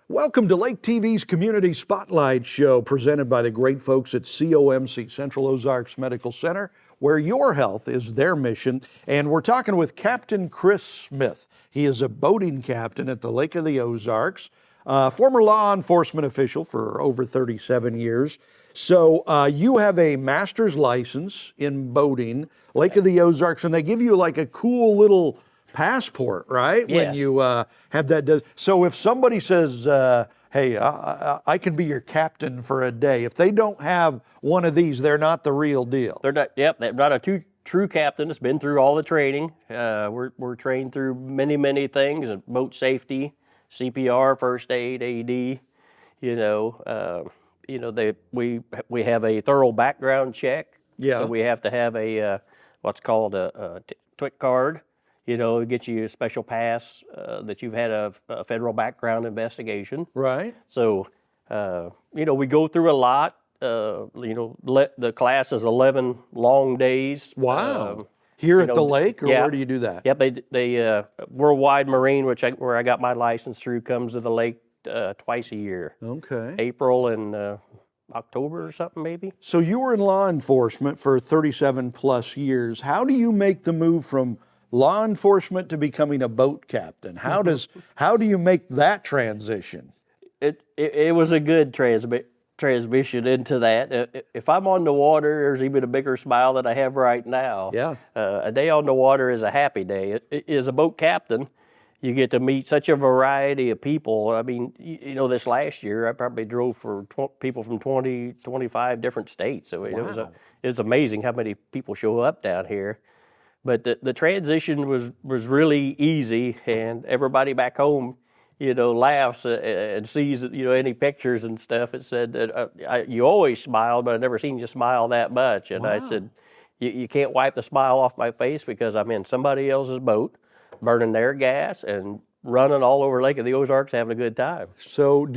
Welcome to Lake TV's Community Spotlight Show, presented by the great folks at COMC, Central Ozarks Medical Center, where your health is their mission. And we're talking with Captain Chris Smith. He is a boating captain at the Lake of the Ozarks, former law enforcement official for over 37 years. So you have a master's license in boating, Lake of the Ozarks, and they give you like a cool little passport, right? Yes. When you have that. So if somebody says, hey, I can be your captain for a day, if they don't have one of these, they're not the real deal. They're not. Yep, they're not a true captain. It's been through all the training. We're trained through many things: boat safety, CPR, first aid, AED. We have a thorough background check. Yeah. So we have to have a what's called a TWIC card. It gets you a special pass that you've had a federal background investigation. Right. So, we go through a lot. The class is 11 long days. Wow. Here at the lake, or yeah. where do you do that? Yep, they Worldwide Marine, where I got my license through, comes to the lake twice a year. Okay. April and October or something, maybe. So you were in law enforcement for 37 plus years. How do you make the move from law enforcement to becoming a boat captain? How do you make that transition? It was a good transmission into that. If I'm on the water, there's even a bigger smile than I have right now. Yeah. A day on the water is a happy day. As a boat captain, you get to meet such a variety of people. I mean, this last year, I probably drove for people from 20, 25 different states. So Wow. it was amazing how many people show up down here. But the transition was really easy, and everybody back home, laughs and sees, any pictures and stuff. It said that you always smiled, but I never seen you smile that much. And Wow. I said, you can't wipe the smile off my face because I'm in somebody else's boat, burning their gas and running all over Lake of the Ozarks, having a good time. So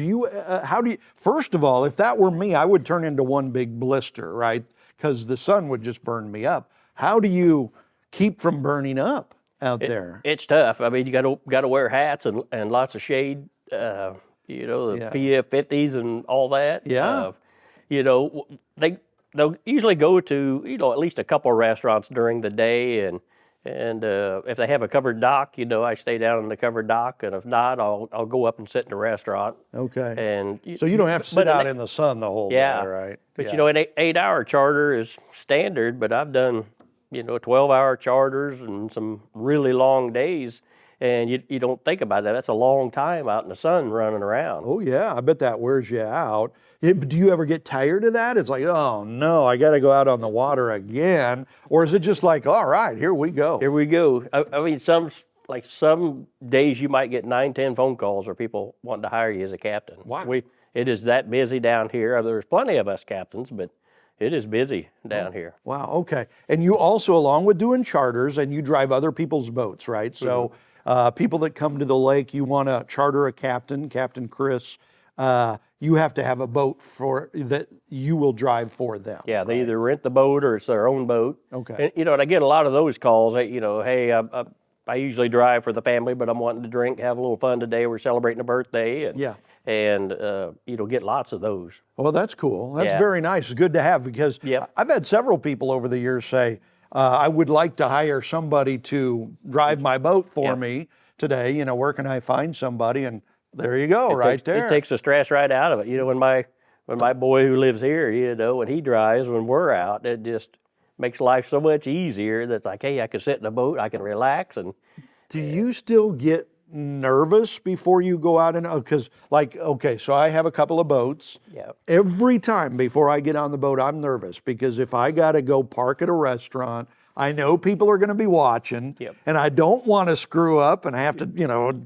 first of all, if that were me, I would turn into one big blister, right? Because the sun would just burn me up. How do you keep from burning up out there? It's tough. I mean, you got to wear hats and lots of shade. The PF50s and all that. Yeah. They'll usually go to at least a couple of restaurants during the day, and if they have a covered dock, I stay down in the covered dock, and if not, I'll go up and sit in the restaurant. Okay. And so you don't have to sit out in the sun the whole day, right? But an 8-hour charter is standard, but I've done 12-hour charters and some really long days, and you don't think about that. That's a long time out in the sun running around. Oh yeah, I bet that wears you out. Do you ever get tired of that? It's like, oh no, I got to go out on the water again, or is it just like, all right, here we go? Here we go. I mean, some days you might get 9, 10 phone calls or people wanting to hire you as a captain. Wow. It is that busy down here. There's plenty of us captains, but it is busy down here. Wow, okay. And you also, along with doing charters, and you drive other people's boats, right? So people that come to the lake, you want to charter a captain, Captain Chris, you have to have a boat that you will drive for them. Yeah, they either rent the boat or it's their own boat. Okay. And, and I get a lot of those calls, hey, I usually drive for the family, but I'm wanting to drink, have a little fun today. We're celebrating a birthday. And get lots of those. Well, that's cool. That's Yeah. very nice. It's good to have, because Yep. I've had several people over the years say, I would like to hire somebody to drive my boat for Yep. me today. Where can I find somebody? And there you go, It takes the stress right out of it. When my boy who lives here, when he drives, when we're out, it just makes life so much easier. That's like, hey, I can sit in a boat, I can relax. And Do you still get nervous before you go out? And because so I have a couple of boats. Yeah. Every time before I get on the boat, I'm nervous, because if I got to go park at a restaurant, I know people are going to be watching. Yep. And I don't want to screw up, and I have to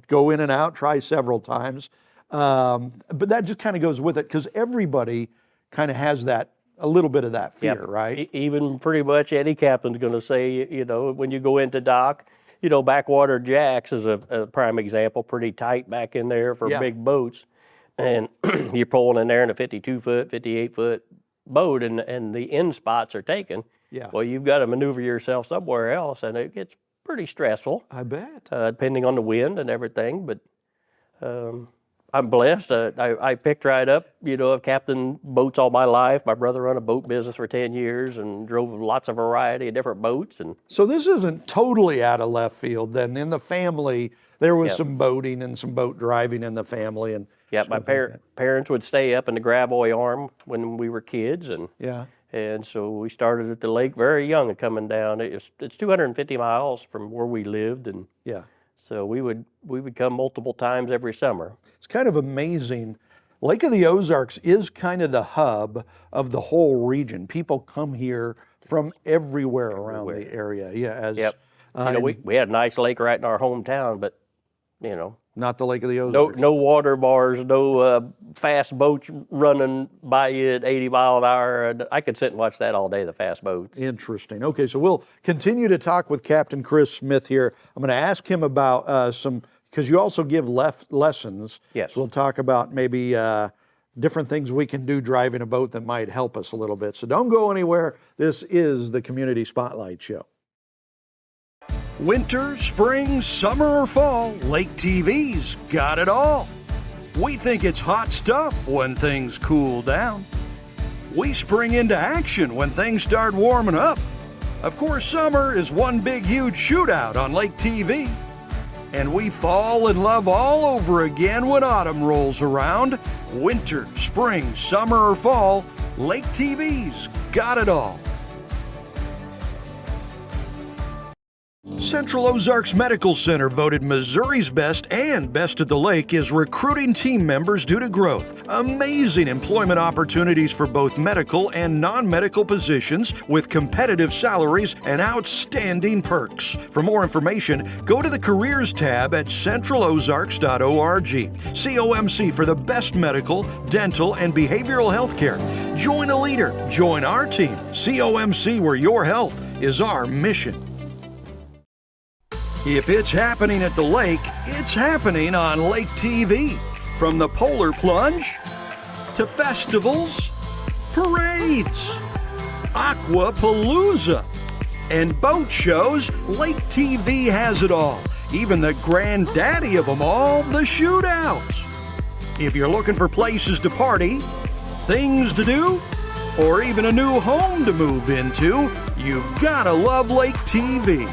go in and out, try several times. But that just kind of goes with it, because everybody kind of has a little bit of that fear. Yep. Right? Even pretty much any captain's going to say, when you go into dock, backwater jacks is a prime example, pretty tight back in there for Yeah. big boats. And you're pulling in there in a 52-foot, 58-foot boat, and the end spots are taken. Yeah. Well, you've got to maneuver yourself somewhere else, and it gets pretty stressful. I bet. Depending on the wind and everything. But I'm blessed. I picked right up. I've captained boats all my life. My brother run a boat business for 10 years and drove lots of variety of different boats. And So this isn't totally out of left field then. In the family, there was yeah, some boating and some boat driving in the family and yeah. My stuff like that. parents would stay up in the Gravois Arm when we were kids, Yeah. and so we started at the lake very young and coming down. It's 250 miles from where we lived, and Yeah. so we would come multiple times every summer. It's kind of amazing. Lake of the Ozarks is kind of the hub of the whole region. People come here from everywhere around the area. Yeah, Yep. We had a nice lake right in our hometown, but not the Lake of the no Ozarks. no water bars, no fast boats running by you at 80 mile an hour. And I could sit and watch that all day, the fast boats. Interesting. Okay, so we'll continue to talk with Captain Chris Smith here. I'm going to ask him about some, because you also give lessons. Yes. So we'll talk about maybe different things we can do driving a boat that might help us a little bit. So don't go anywhere. This is the Community Spotlight Show. Winter, spring, summer, or fall, Lake TV's got it all. We think it's hot stuff when things cool down. We spring into action when things start warming up. Of course, summer is one big, huge shootout on Lake TV. And we fall in love all over again when autumn rolls around. Winter, spring, summer, or fall, Lake TV's got it all. Central Ozarks Medical Center, voted Missouri's best and best at the lake, is recruiting team members due to growth. Amazing employment opportunities for both medical and non-medical positions with competitive salaries and outstanding perks. For more information, go to the Careers tab at centralozarks.org. COMC for the best medical, dental, and behavioral health care. Join a leader. Join our team. COMC, where your health is our mission. If it's happening at the lake, it's happening on Lake TV. From the polar plunge to festivals, parades, aquapalooza, and boat shows, Lake TV has it all. Even the granddaddy of them all, the shootouts. If you're looking for places to party, things to do, or even a new home to move into, you've gotta love Lake TV.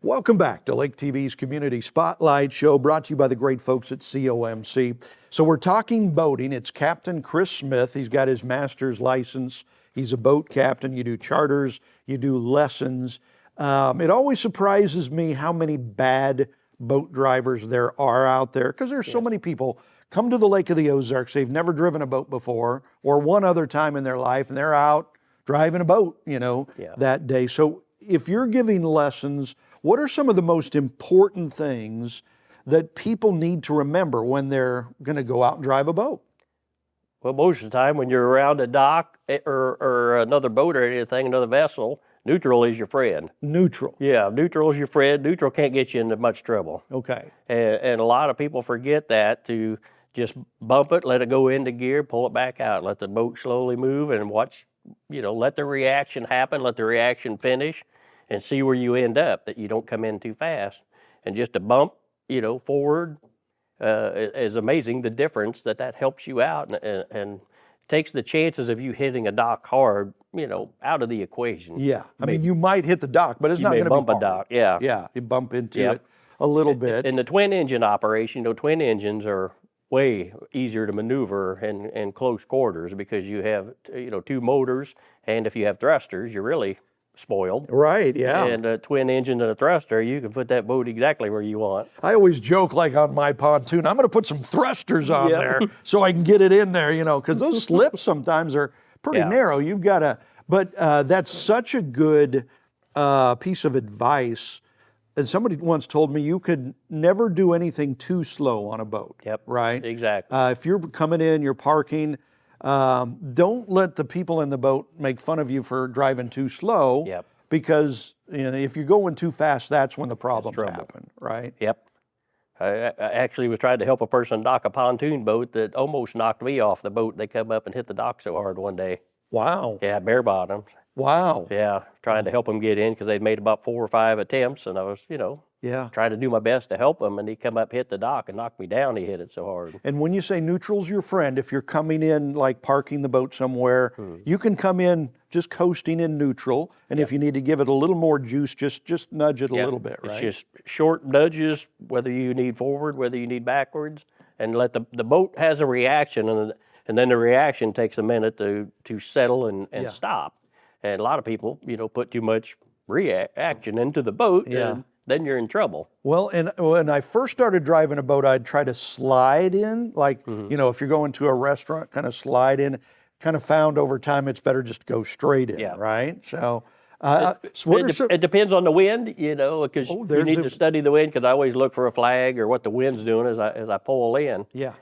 Welcome back to Lake TV's Community Spotlight Show, brought to you by the great folks at COMC. So we're talking boating. It's Captain Chris Smith. He's got his master's license. He's a boat captain. You do charters. You do lessons. It always surprises me how many bad boat drivers there are out there, because there's so many people come to the Lake of the Ozarks. They've never driven a boat before, or one other time in their life, and they're out driving a boat, that day. So if you're giving lessons, what are some of the most important things that people need to remember when they're going to go out and drive a boat? Well, most of the time when you're around a dock or another boat or anything, another vessel, neutral is your friend. Neutral. Yeah, neutral is your friend. Neutral can't get you into much trouble. Okay. And a lot of people forget that, to just bump it, let it go into gear, pull it back out, let the boat slowly move, and watch, let the reaction happen, let the reaction finish, and see where you end up, that you don't come in too fast. And just a bump, forward is amazing, the difference that helps you out and takes the chances of you hitting a dock hard, out of the equation. Yeah, I mean, you might hit the dock, but it's not going to be bump a hard. dock, yeah. Yeah, you bump into it a little bit. In the twin engine operation, twin engines are way easier to maneuver in close quarters, because you have, two motors, and if you have thrusters, you're really spoiled. Right, yeah. And a twin engine and a thruster, you can put that boat exactly where you want. I always joke, like on my pontoon, I'm going to put some thrusters on there so I can get it in there, because those slips sometimes are pretty narrow. You've got to, but that's such a good piece of advice. And somebody once told me you could never do anything too slow on a boat. Yep. Right? Exactly. If you're coming in, you're parking, don't let the people in the boat make fun of you for driving too slow. Yep. Because if you're going too fast, that's when the problems happen, right? Yep. I actually was trying to help a person dock a pontoon boat that almost knocked me off the boat. They come up and hit the dock so hard one day. Wow. Yeah, bare bottoms. Wow. Yeah, trying to help them get in, because they'd made about 4 or 5 attempts, and I was, Yeah. trying to do my best to help him, and he come up, hit the dock, and knocked me down. He hit it so hard. And when you say neutral's your friend, if you're coming in, like parking the boat somewhere, you can come in just coasting in neutral, and if you need to give it a little more juice, just nudge it a little bit, right? It's just short nudges, whether you need forward, whether you need backwards, and let the boat has a reaction, and then the reaction takes a minute to settle and stop. And a lot of people, put too much reaction into the boat, and then you're in trouble. Well, and when I first started driving a boat, I'd try to slide in, like, if you're going to a restaurant, kind of slide in. Kind of found over time it's better just to go straight in, right? So, it depends on the wind, because you need to study the wind, because I always look for a flag or what the wind's doing as I pull in. Yeah.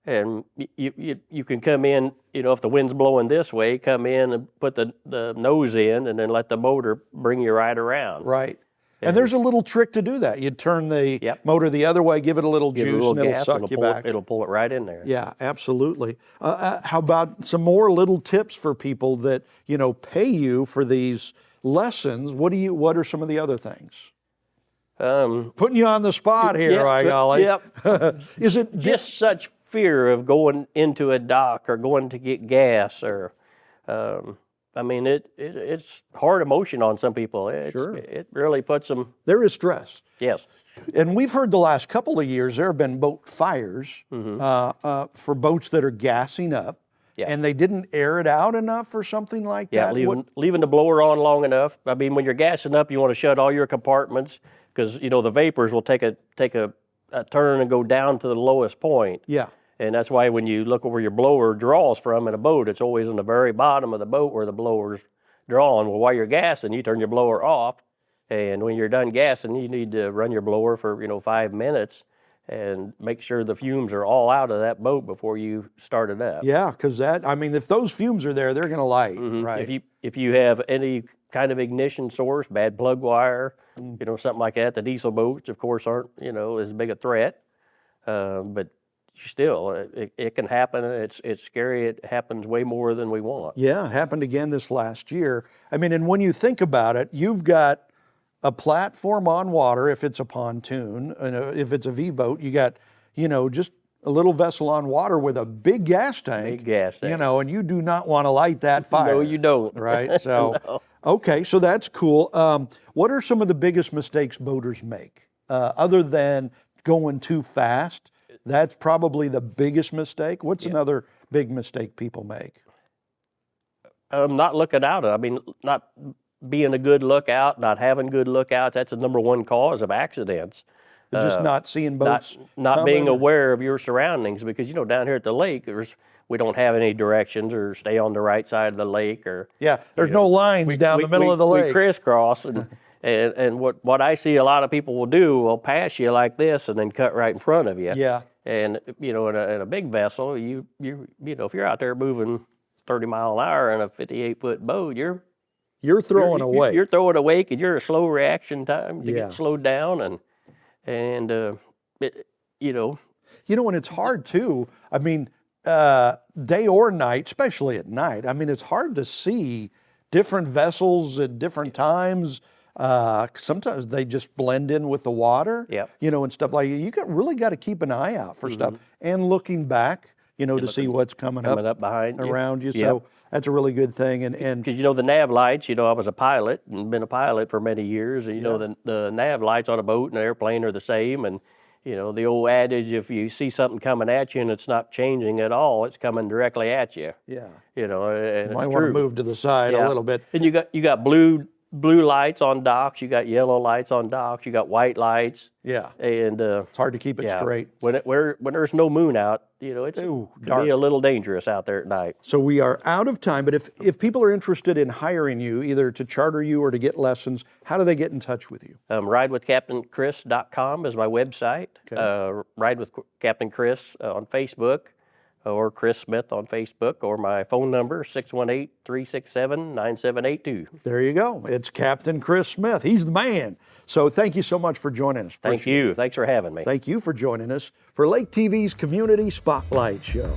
And you can come in, if the wind's blowing this way, come in and put the nose in and then let the motor bring you right around. Right. And there's a little trick to do that. You turn the motor the other way, give it a little juice, and it'll suck you back. It'll pull it right in there. Yeah, absolutely. How about some more little tips for people that, pay you for these lessons? What are some of the other things? Putting you on the spot here, golly. Yep. Is it just such fear of going into a dock or going to get gas or it's hard emotion on some people. It really puts them. There is stress. Yes. And we've heard the last couple of years there have been boat fires for boats that are gassing up, and they didn't air it out enough or something like that. Yeah, leaving the blower on long enough. I mean, when you're gassing up, you want to shut all your compartments because the vapors will take a turn and go down to the lowest point. Yeah. And that's why when you look at where your blower draws from in a boat, it's always in the very bottom of the boat where the blower's drawing. Well, while you're gassing, you turn your blower off. And when you're done gassing, you need to run your blower for, 5 minutes and make sure the fumes are all out of that boat before you start it up. Yeah, because if those fumes are there, they're going to light, right? If you have any kind of ignition source, bad plug wire, something like that, the diesel boats, of course, aren't, as big a threat. But still, it can happen. It's scary. It happens way more than we want. Yeah, it happened again this last year. And when you think about it, you've got a platform on water if it's a pontoon, and if it's a V-boat, you got, just a little vessel on water with a big gas tank. Big gas tank. And you do not want to light that fire. No, you don't. Right? So, No. Okay, so that's cool. What are some of the biggest mistakes boaters make? Other than going too fast, that's probably the biggest mistake. What's another big mistake people make? Not looking out. Not being a good lookout, not having good lookouts. That's the number one cause of accidents. Just not seeing boats. Not being aware of your surroundings, because down here at the lake, we don't have any directions or stay on the right side of the lake or. Yeah, there's no lines down the middle of the lake. We crisscross and what I see a lot of people will do, will pass you like this and then cut right in front of you. Yeah. And in a big vessel, if you're out there moving 30 mile an hour in a 58-foot boat, you're throwing a wake. You're throwing a wake, and you're a slow reaction time to get slowed down, and and it's hard too. Day or night, especially at night. It's hard to see different vessels at different times. Sometimes they just blend in with the water. Yep. And stuff like that. You really got to keep an eye out for stuff and looking back. To see what's coming up behind around you. Yep. So that's a really good thing. And because the nav lights, I was a pilot and been a pilot for many years, and the nav lights on a boat and an airplane are the same. And the old adage, if you see something coming at you and it's not changing at all, it's coming directly at you. Yeah. And you might it's want true. to move to the side a little bit. And you got blue lights on docks, you got yellow lights on docks, you got white lights. Yeah. And it's hard to keep it straight. When there's no moon out, it can be a little dangerous out there at night. So we are out of time, but if people are interested in hiring you, either to charter you or to get lessons, how do they get in touch with you? RideWithCaptainChris.com is my website. Okay. Ride with Captain Chris on Facebook, or Chris Smith on Facebook, or my phone number, 618-367-9782. There you go. It's Captain Chris Smith. He's the man. So thank you so much for joining us. Thank you. Thanks for having me. Thank you for joining us for Lake TV's Community Spotlight Show.